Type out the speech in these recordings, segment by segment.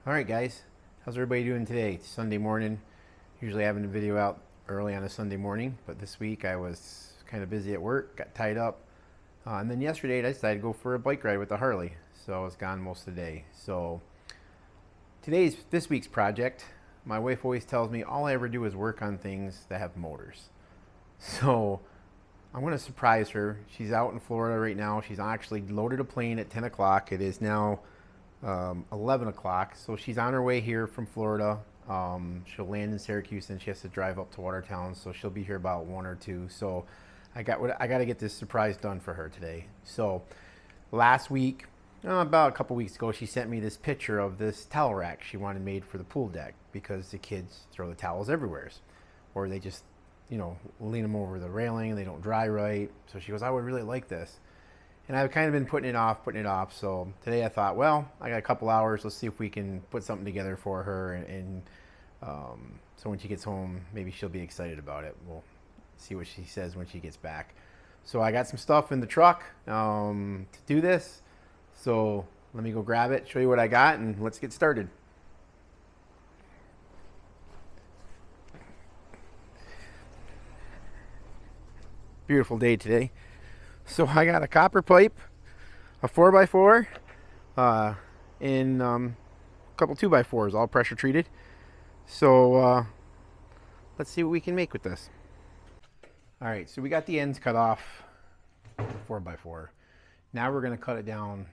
All right, guys, how's everybody doing today? It's Sunday morning. Usually having a video out early on a Sunday morning, but this week I was kind of busy at work, got tied up. And then yesterday I decided to go for a bike ride with the Harley, so I was gone most of the day. So this week's project, my wife always tells me all I ever do is work on things that have motors. So I'm going to surprise her. She's out in Florida right now. She's actually loaded a plane at 10 o'clock. It is now 11 o'clock. So she's on her way here from Florida. She'll land in Syracuse and she has to drive up to Watertown. So she'll be here about 1 or 2. So I got to get this surprise done for her today. So last week, about a couple weeks ago, she sent me this picture of this towel rack she wanted made for the pool deck because the kids throw the towels everywhere, or they just, lean them over the railing and they don't dry right. So she goes, I would really like this. And I've kind of been putting it off. So today I thought, well, I got a couple hours. Let's see if we can put something together for her. So when she gets home, maybe she'll be excited about it. We'll see what she says when she gets back. So I got some stuff in the truck to do this. So let me go grab it, show you what I got, and let's get started. Beautiful day today. So I got a copper pipe, a 4x4, and a couple 2x4s, all pressure treated. So let's see what we can make with this. All right, so we got the ends cut off, 4x4. Now we're gonna cut it down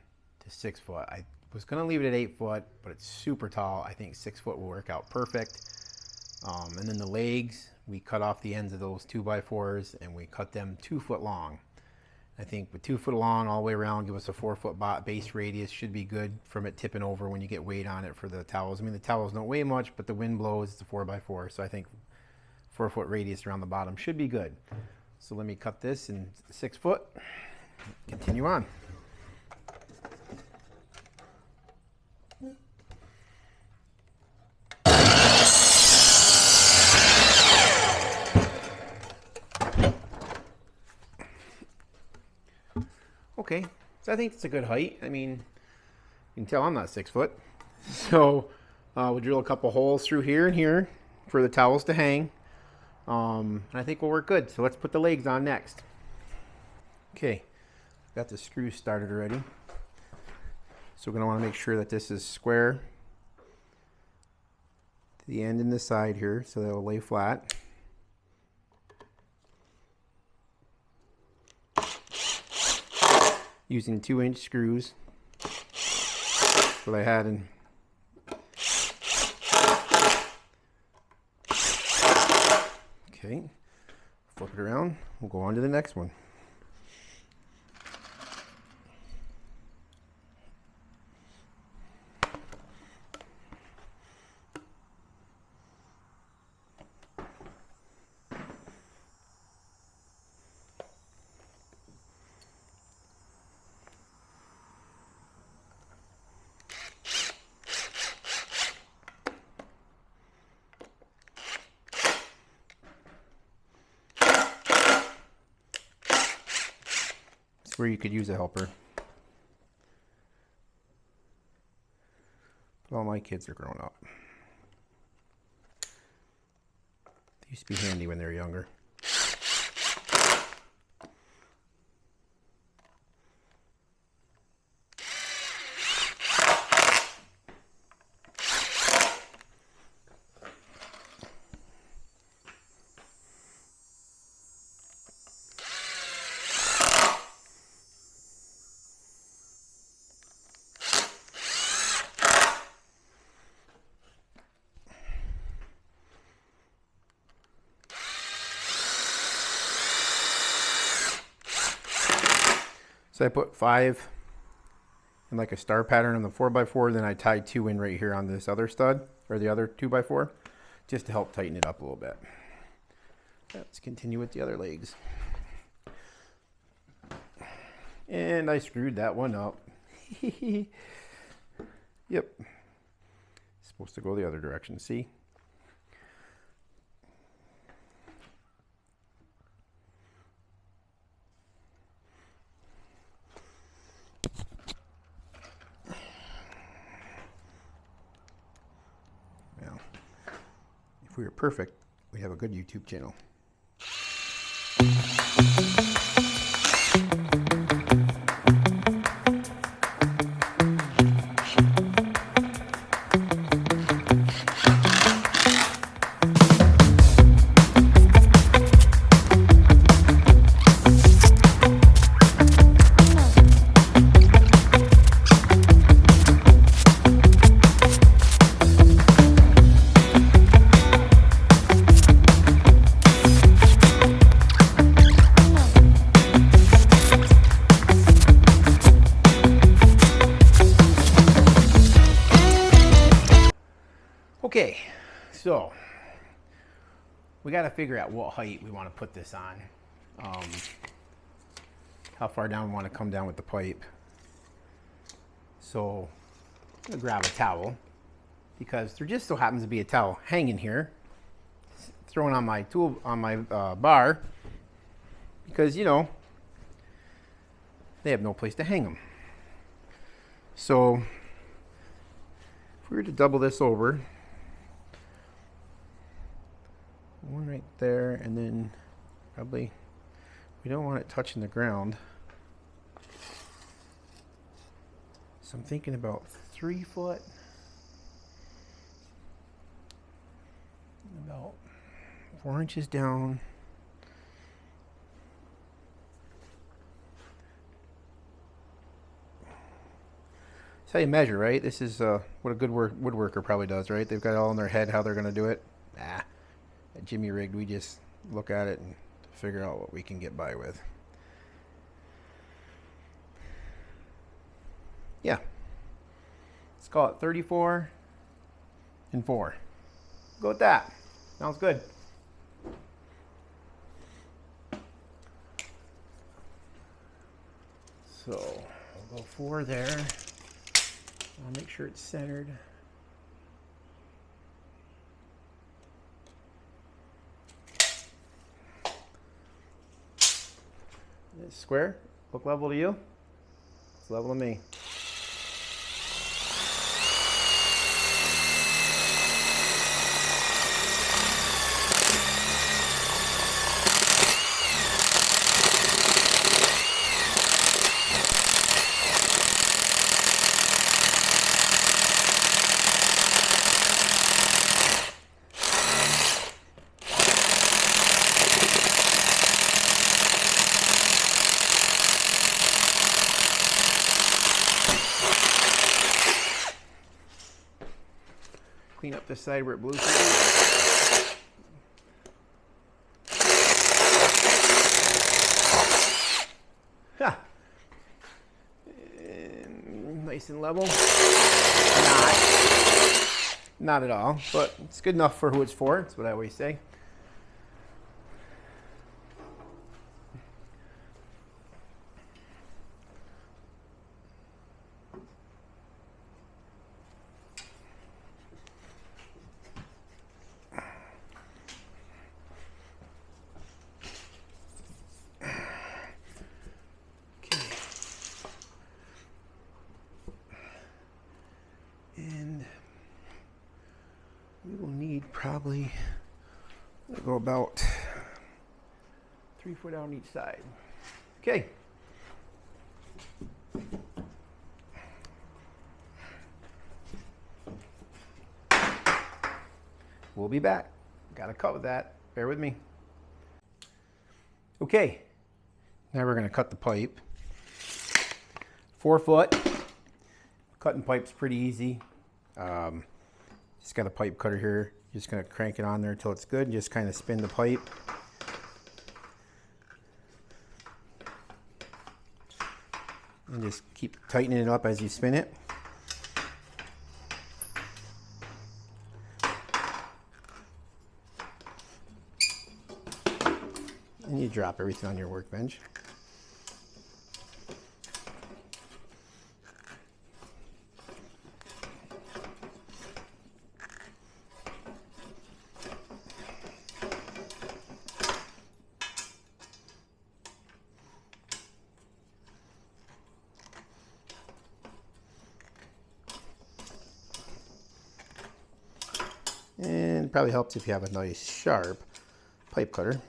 to 6 foot. I was gonna leave it at 8 foot, but it's super tall. I think 6 foot will work out perfect. And then the legs, we cut off the ends of those 2x4s and we cut them 2 foot long. I think with 2 foot long all the way around, give us a 4 foot base radius, should be good from it tipping over when you get weight on it for the towels. I mean, the towels don't weigh much, but the wind blows, it's a 4x4. So I think 4 foot radius around the bottom should be good. So let me cut this in 6 foot, continue on. Okay, so I think it's a good height. I mean, you can tell I'm not 6 foot. So we'll drill a couple holes through here and here for the towels to hang. And I think we'll work good. So let's put the legs on next. Okay, got the screws started already. So we're gonna wanna make sure that this is square to the end and the side here so that it'll lay flat. Using 2-inch screws that I had in. Okay, flip it around. We'll go on to the next one. Where you could use a helper. But all my kids are grown up. They used to be handy when they were younger. So I put 5 in like a star pattern on the 4x4, then I tied 2 in right here on this other stud, or the other 2x4, just to help tighten it up a little bit. Let's continue with the other legs. And I screwed that one up. Yep. It's supposed to go the other direction, see? we were perfect, we'd have a good YouTube channel. Okay, so we got to figure out what height we want to put this on. How far down we want to come down with the pipe. So I'm gonna grab a towel because there just so happens to be a towel hanging here, thrown on my bar, because you know they have no place to hang them. So if we were to double this over, one right there, and then probably we don't want it touching the ground. So I'm thinking about 3 foot, about 4 inches down. That's how you measure, right? This is what a good woodworker probably does, right? They've got it all in their head how they're going to do it. At Jimmy Rigged, we just look at it and figure out what we can get by with. Yeah. Let's call it 34 and 4. Go with that. Sounds good. So I'll go 4 there. I'll make sure it's centered. This square look level to you? It's level to me. Clean up this side where it blew through. And nice and level. Not at all, but it's good enough for who it's for. That's what I always say. And we will need probably, we'll go about 3 foot on each side. Okay. We'll be back. Got to cut with that. Bear with me. Okay. Now we're going to cut the pipe. 4 foot. Cutting pipe's pretty easy. Just got a pipe cutter here. Just gonna crank it on there until it's good and just kind of spin the pipe. And just keep tightening it up as you spin it. And you drop everything on your workbench. And it probably helps if you have a nice sharp pipe cutter.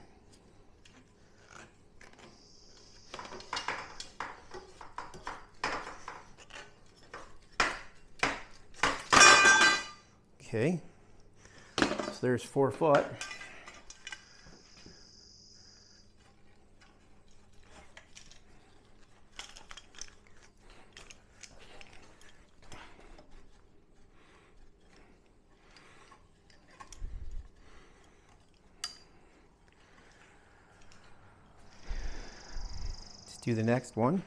Okay, so there's 4 foot. Let's do the next one.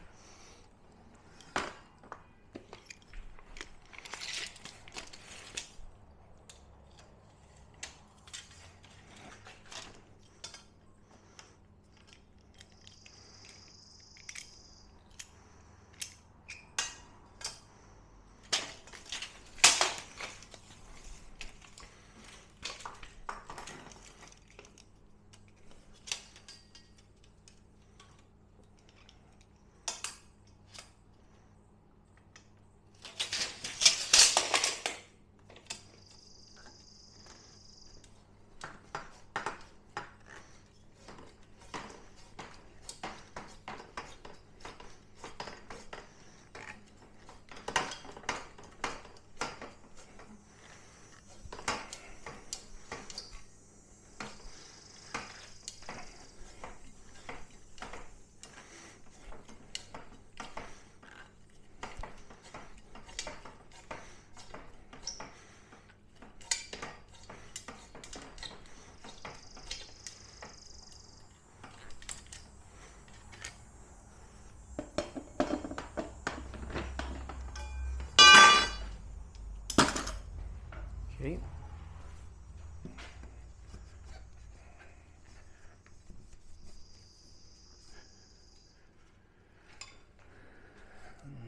Okay.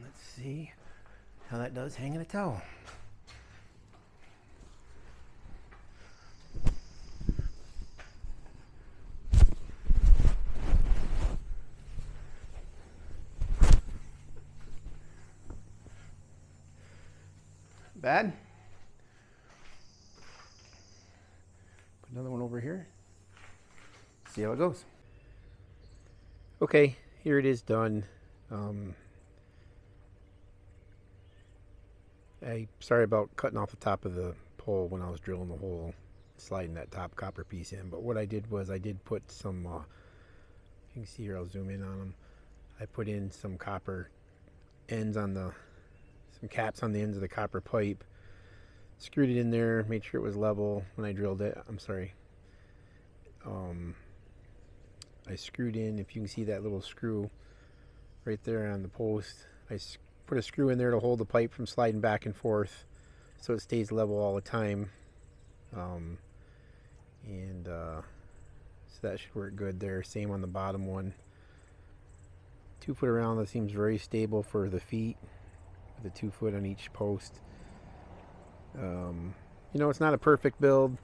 Let's see how that does hanging a towel. Bad? Put another one over here. See how it goes. Okay, here it is done. Sorry about cutting off the top of the pole when I was drilling the hole, sliding that top copper piece in. But what I did was I did put some, you can see here, I'll zoom in on them. I put in some copper ends on some caps on the ends of the copper pipe. Screwed it in there, made sure it was level when I drilled it. I'm sorry. I screwed in, if you can see that little screw right there on the post, I put a screw in there to hold the pipe from sliding back and forth so it stays level all the time. So that should work good there. Same on the bottom one. 2 foot around, that seems very stable for the feet, with the 2 foot on each post. You know, it's not a perfect build.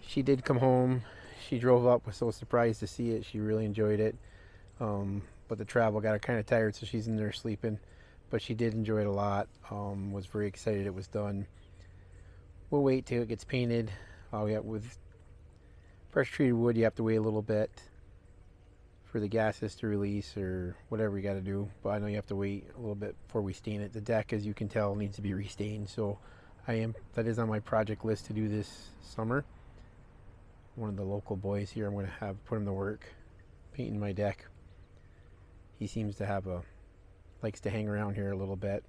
She did come home. She drove up, was so surprised to see it. She really enjoyed it. But the travel got her kind of tired, so she's in there sleeping. But she did enjoy it a lot. Was very excited it was done. We'll wait till it gets painted. Yeah, with pressure treated wood, you have to wait a little bit for the gases to release or whatever you got to do. But I know you have to wait a little bit before we stain it. The deck, as you can tell, needs to be restained. So that is on my project list to do this summer. One of the local boys here, I'm going to put him to work painting my deck. He seems to likes to hang around here a little bit,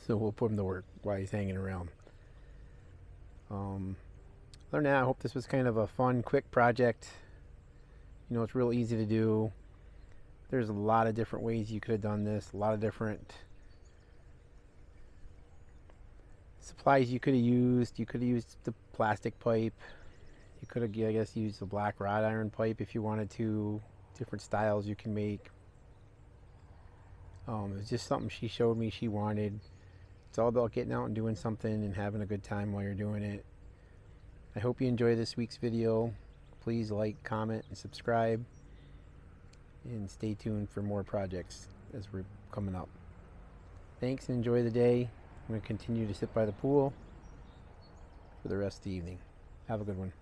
so we'll put him to work while he's hanging around. Other than that, I hope this was kind of a fun, quick project. You know, it's real easy to do. There's a lot of different ways you could have done this, a lot of different supplies you could have used. You could have used the plastic pipe. You could have, I guess, used the black wrought iron pipe if you wanted to. Different styles you can make. It was just something she showed me she wanted. It's all about getting out and doing something and having a good time while you're doing it. I hope you enjoy this week's video. Please like, comment, and subscribe. And stay tuned for more projects as we're coming up. Thanks and enjoy the day. I'm going to continue to sit by the pool for for the rest of the evening. Have a good one.